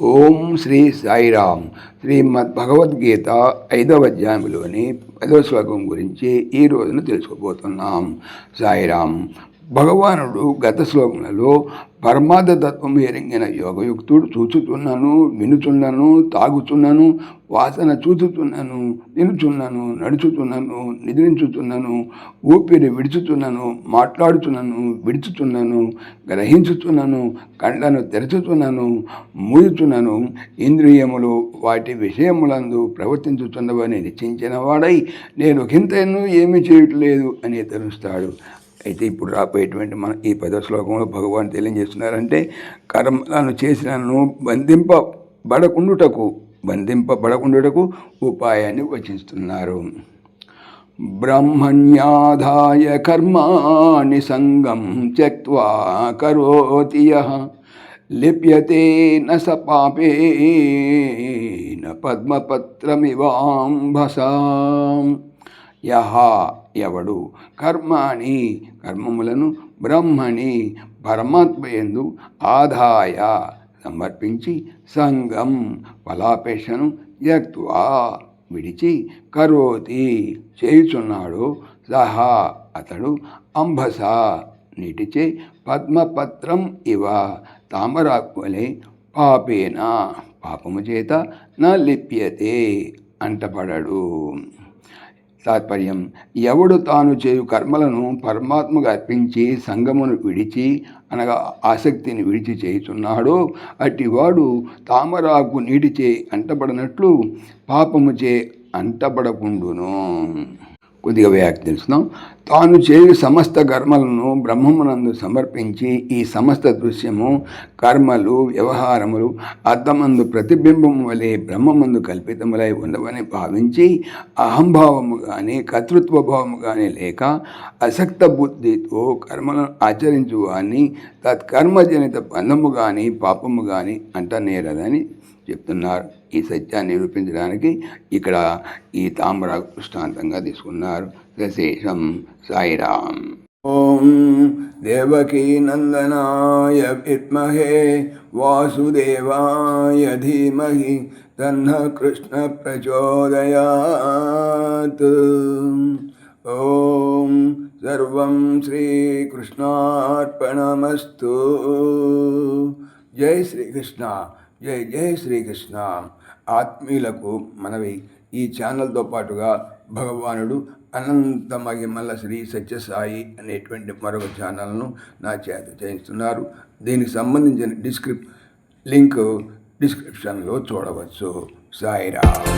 ఓం శ్రీ సాయిరామ్. శ్రీమద్భగవద్గీత 5వ అధ్యాయంలోని 10వ శ్లోకం గురించి ఈ రోజున తెలుసుకోబోతున్నాం. సాయిరామ్. భగవానుడు గత శ్లోకములలో పరమార్థ తత్వం ఎరింగిన యోగయుక్తుడు చూచుచున్నాను, వినుచున్నాను, తాగుచున్నాను, వాసన చూచుచున్నాను, తినుచున్నాను, నడుచుచున్నాను, నిద్రించుచున్నాను, ఊపిరి విడుచుచున్నాను, మాట్లాడుచున్నాను, విడుచుచున్నాను, గ్రహించుచున్నాను, కళ్ళను తెరచుచున్నాను, మూయుచున్నాను, ఇంద్రియములు వాటి విషయములందు ప్రవర్తించుచున్నవని నిశ్చయించిన వాడై నేను కింతను ఏమీ చేయట్లేదు అని తెలుస్తాడు. అయితే ఇప్పుడు రాబోయేటువంటి మన ఈ 10వ శ్లోకంలో భగవాన్ తెలియజేస్తున్నారంటే కర్మలను చేసినను బంధింపబడకుండుటకు ఉపాయాన్ని వచిస్తున్నారు. బ్రహ్మణ్యాదాయ కర్మాణి సంగం త్యక్త్వా కరోతి యః లిప్యతే న స పాపేన పద్మపత్రమివాంభసా. ఎవడు కర్మములను బ్రహ్మణి పరమాత్మయందు ఆదాయ సమర్పించి సంగం ఫలాపేక్షను త్యక్త్వా విడిచి కరోతి చేయుచున్నాడు సహా అతడు అంబస నీటిచే పద్మపత్రం ఇవ తామరాకు వలె పాపేన పాపము చేత న లిప్యతే అంటపడడు. తాత్పర్యం: ఎవడు తాను చేయు కర్మలను పరమాత్మకు అర్పించి సంగమును విడిచి అనగా ఆసక్తిని విడిచి చేయుచున్నాడో అట్టివాడు తామరాకు నీటిచే అంటబడినట్లు పాపముచే అంటబడకుండును. కొద్దిగా వ్యాఖ్య తెలుసుకుందాం. తాను చేయు సమస్త కర్మలను బ్రహ్మమునందు సమర్పించి ఈ సమస్త దృశ్యము, కర్మలు, వ్యవహారములు అద్దమందు ప్రతిబింబము వలె బ్రహ్మమందు కల్పితములై ఉండవని భావించి అహంభావము కానీ కర్తృత్వ భావము కానీ లేక అసక్త బుద్ధితో కర్మలను ఆచరించు వారిని తత్కర్మజనిత బంధము కానీ పాపము కానీ అంటనేరదని చెప్తున్నారు. ఈ సత్యాన్ని నిరూపించడానికి ఇక్కడ ఈ తామరాకు దృష్టాంతంగా తీసుకున్నారు. శేషం సాయిరామ్. ఓం దేవకీ నందనాయ విద్మహే వాసుదేవాయ ధీమహి తన్న కృష్ణ ప్రచోదయాత్. ఓం సర్వం శ్రీకృష్ణార్పణమస్తు. జై శ్రీకృష్ణ. జై జై శ్రీకృష్ణ. ఆత్మీయులకు మనవి, ఈ ఛానల్తో పాటుగా భగవానుడు అనంత మహిమల శ్రీ సత్యసాయి అనేటువంటి మరొక ఛానల్ను నా చేత చేయిస్తున్నారు. దీనికి సంబంధించిన లింక్ డిస్క్రిప్షన్లో చూడవచ్చు. సాయిరామ్.